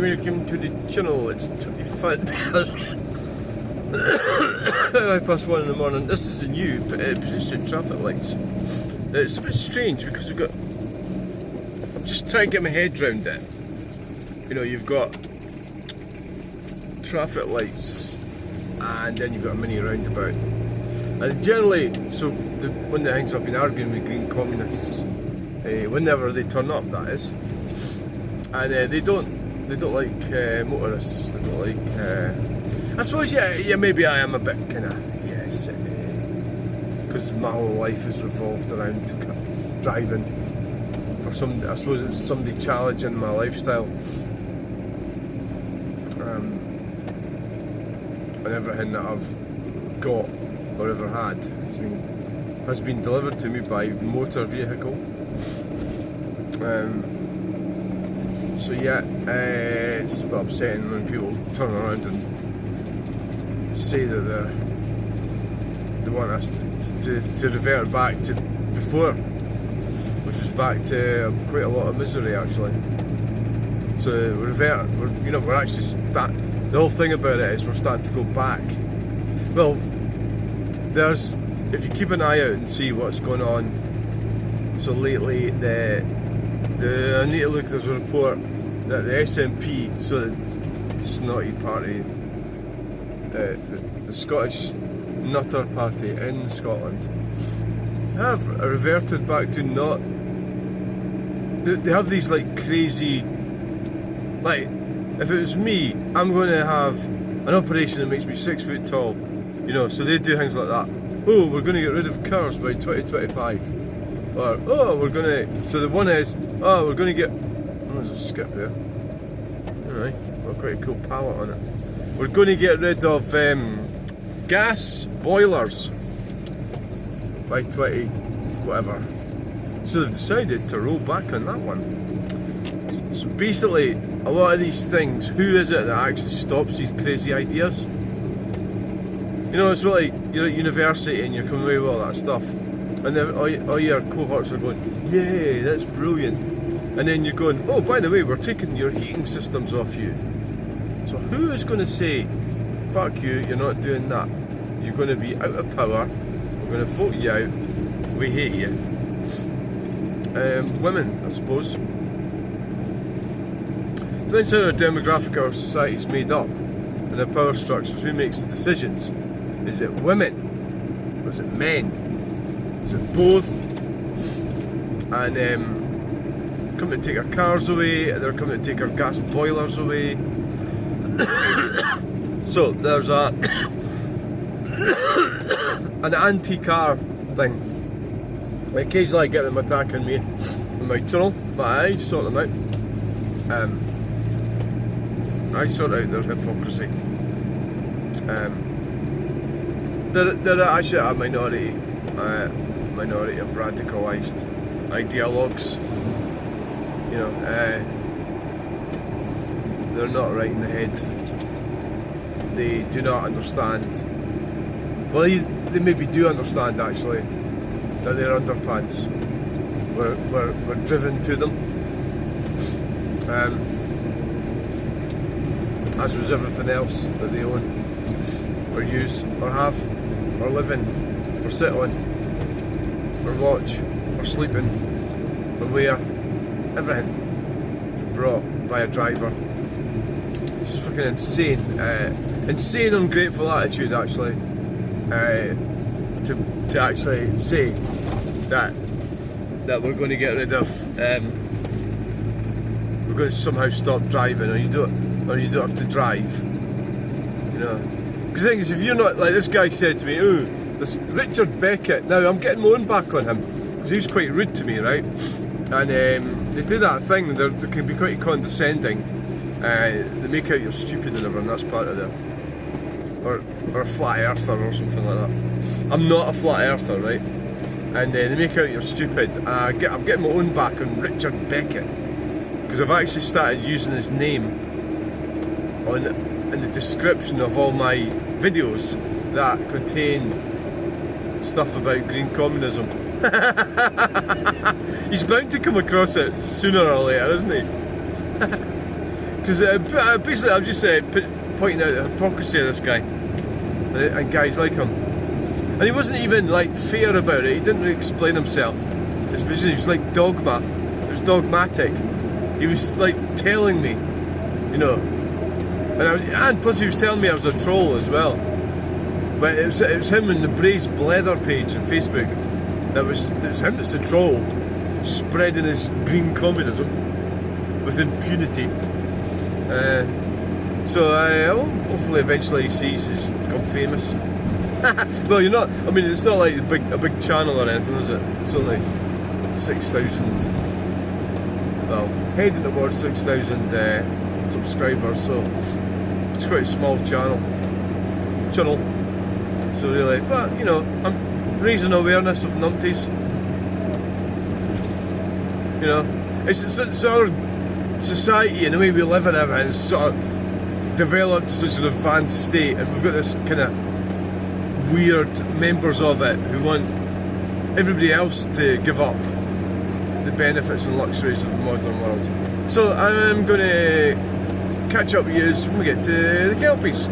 welcome to the channel. It's 25 1 in the morning. This is the new pedestrian traffic lights. It's a bit strange because we've got... I'm just trying to get my head round it. You know, you've got traffic lights and then you've got a mini roundabout. And generally, so one of the things I've been arguing with green communists, whenever they turn up, that is, and they don't like motorists. They don't like. I suppose yeah, maybe I am a bit kind of yes, because my whole life has revolved around driving. For some, I suppose it's somebody challenging my lifestyle, and everything that I've got or ever had has been delivered to me by motor vehicle. So yeah, it's a bit upsetting when people turn around and say that they want us to revert back to before, which was back to quite a lot of misery actually. So we're actually the whole thing about it is we're starting to go back. Well, if you keep an eye out and see what's going on. So lately, I need to look. There's a report that the SNP, so the snotty party, the Scottish Nutter Party in Scotland, have reverted back to not. They have these like crazy, like if it was me, I'm going to have an operation that makes me 6 foot tall. You know, so they do things like that. Oh, we're going to get rid of cars by 2025. Or, we're going to... So the one is, we're going to get... Oh, there's a skip there. Alright, got quite a cool palette on it. We're going to get rid of gas boilers by 20... whatever. So they've decided to roll back on that one. So basically, a lot of these things, who is it that actually stops these crazy ideas? You know, it's like you're at university and you're coming away with all that stuff, and then all your cohorts are going, "Yay, that's brilliant," and then you're going, "Oh, by the way, we're taking your heating systems off you." So who is going to say, "Fuck you, you're not doing that. You're going to be out of power. We're going to vote you out. We hate you." Women, I suppose. Depends how the demographic of our society is made up and the power structures. Who makes the decisions? Is it women? Or is it men? Is it both? And coming to take our cars away, and they're coming to take our gas boilers away. So there's an anti-car thing. Occasionally I get them attacking me on my channel, but I sort them out. I sort out their hypocrisy. They're actually a minority of radicalised ideologues. You know, they're not right in the head. They do not understand. Well, they maybe do understand actually that their underpants were driven to them. As was everything else that they own, or use, or have, or live in, or sit on, or watch, or sleep in, or wear. Everything was brought by a driver. It's fucking insane. Insane ungrateful attitude actually, to actually say that we're going to get rid of, we're going to somehow stop driving, or you don't have to drive. You know, because the thing is, if you're not, like this guy said to me, "Oh, this Richard Beckett." Now I'm getting my own back on him because he was quite rude to me, right? And they do that thing. They can be quite condescending. They make out you're stupid and everything. That's part of it. Or a flat earther or something like that. I'm not a flat earther, right? And they make out you're stupid. I'm getting my own back on Richard Beckett because I've actually started using his name in the description of all my videos that contain stuff about green communism. He's bound to come across it sooner or later, isn't he? Because basically I'm just pointing out the hypocrisy of this guy and guys like him. And he wasn't even like fair about it. He didn't really explain himself. His position, he was like It was dogmatic. He was like telling me, you know, and plus he was telling me I was a troll as well. But it was him in the Braze Blether page on Facebook. It was him that's a troll, spreading his green communism with impunity. So hopefully eventually he sees he's become famous. Well, you're not. I mean, it's not like a big channel or anything, is it? It's only 6,000. Well, heading towards 6,000 subscribers, so it's quite a small channel. So really, but you know, I'm raising awareness of numpties. You know, it's our society and the way we live in it has sort of developed to such an advanced state, and we've got this kind of weird members of it who want everybody else to give up the benefits and luxuries of the modern world. So I'm going to catch up with you when we get to the Kelpies.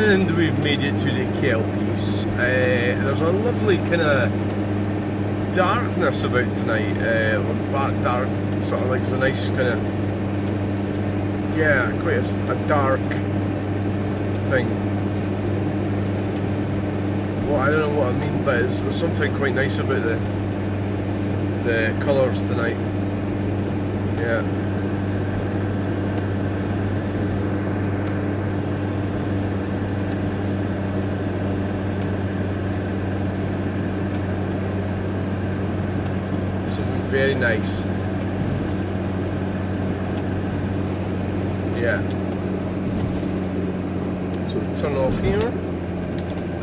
And we've made it to the Kelpies. There's a lovely kind of darkness about tonight, or dark, sort of like there's a nice kind of, yeah, quite a dark thing. Well, I don't know what I mean, but there's something quite nice about the colours tonight. Yeah. Very nice. Yeah. So turn off here. I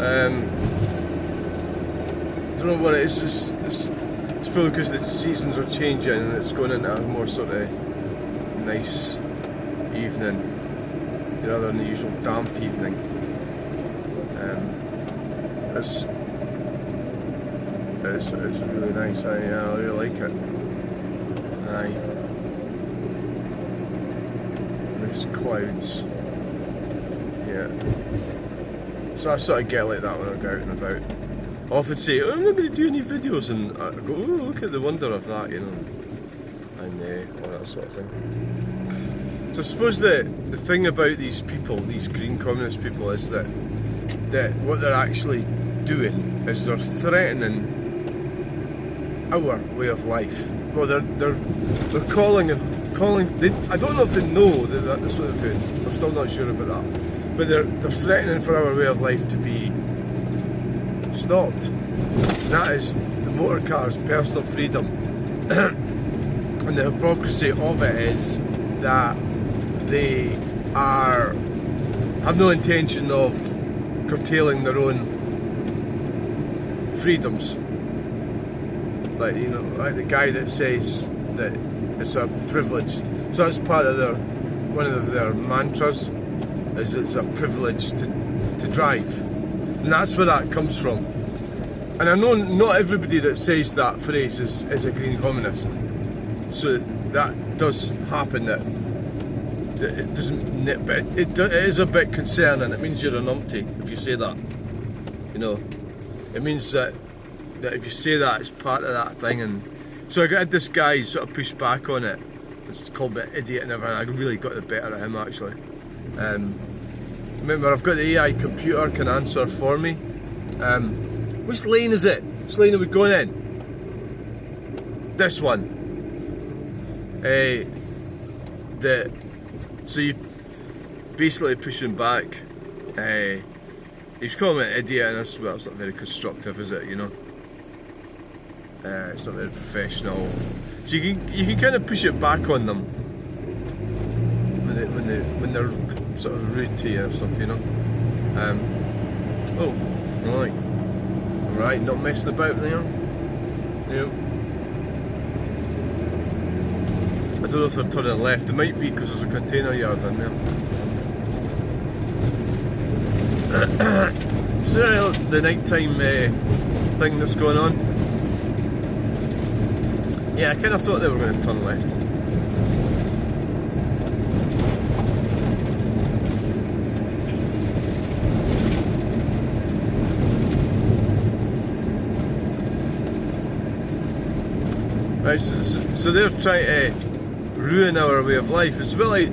don't know what it is. It's probably because the seasons are changing and it's going into a more sort of nice evening rather than the usual damp evening. It's really nice. I really like it. Aye. Nice clouds. Yeah. So I sort of get like that when I go out and about. I often say, oh, I'm not going to do any videos, and I go, oh, look at the wonder of that, you know, and all that sort of thing. So I suppose the thing about these people, these green communist people, is that what they're actually doing is they're threatening our way of life. Well, they're calling. I don't know if they know that that's what they're doing. I'm still not sure about that. But they're threatening for our way of life to be stopped. And that is the motor car's personal freedom. And the hypocrisy of it is that they have no intention of curtailing their own freedoms. Like, you know, like the guy that says that it's a privilege. So that's part of one of their mantras, is it's a privilege to drive. And that's where that comes from. And I know not everybody that says that phrase is a green communist. So that does happen, that it doesn't, but it is a bit concerning. It means you're a numpty if you say that. You know, it means that if you say that, it's part of that thing. And so I got this guy sort of push back on it. It's called me idiot and everything. I really got the better of him actually. Remember, I've got the AI computer can answer for me. Which lane is it? Which lane are we going in? This one. So you basically pushing back. He's calling me an idiot, and it's not very constructive, is it? You know, it's not very professional. So you can kind of push it back on them when they're sort of rude to you or stuff, you know. Oh, right, not messing about there. Yeah. I don't know if they're turning left. They might be, because there's a container yard in there. So the nighttime thing that's going on. Yeah, I kind of thought they were going to turn left. Right, so they're trying to ruin our way of life. It's a bit like,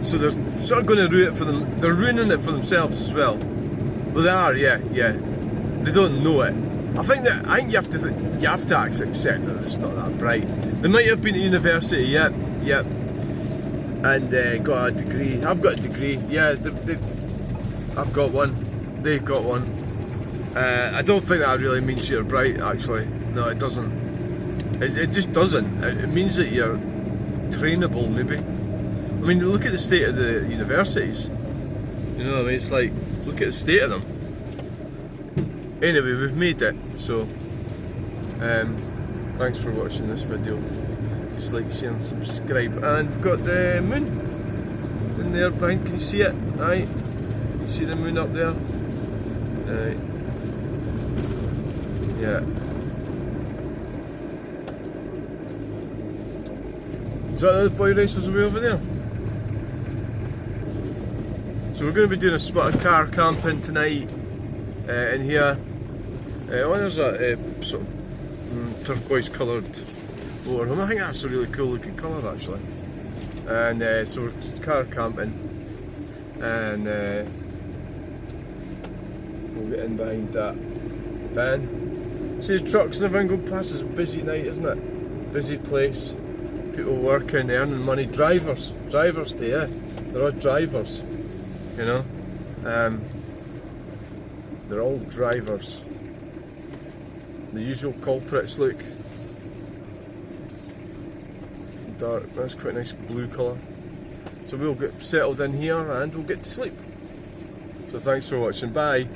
so they're sort of going to ruin it for them. They're ruining it for themselves as well. Well, they are, yeah. They don't know it. I think you have to actually accept that it's not that bright. They might have been at university, yep, and got a degree. I've got a degree, yeah. I've got one. They've got one. I don't think that really means you're bright. Actually, no, it doesn't. It just doesn't. It means that you're trainable, maybe. I mean, look at the state of the universities. You know what I mean? It's like, look at the state of them. Anyway, we've made it, so thanks for watching this video. Just like, share and subscribe. And we've got the moon in there behind. Can you see it? Aye. You see the moon up there? Aye. Yeah. Is that the boy racers away over there? So we're going to be doing a spot of car camping tonight in here. There's a sort of turquoise coloured motorhome. I think that's a really cool looking colour actually. And so we're car camping, and we'll get in behind that van. See the trucks and everything go past. It's a busy night, isn't it? Busy place. People working, earning money. Drivers too, yeah. They're all drivers, you know. They're all drivers. The usual culprits, look. Dark, that's quite a nice blue colour. So we'll get settled in here and we'll get to sleep. So thanks for watching, bye.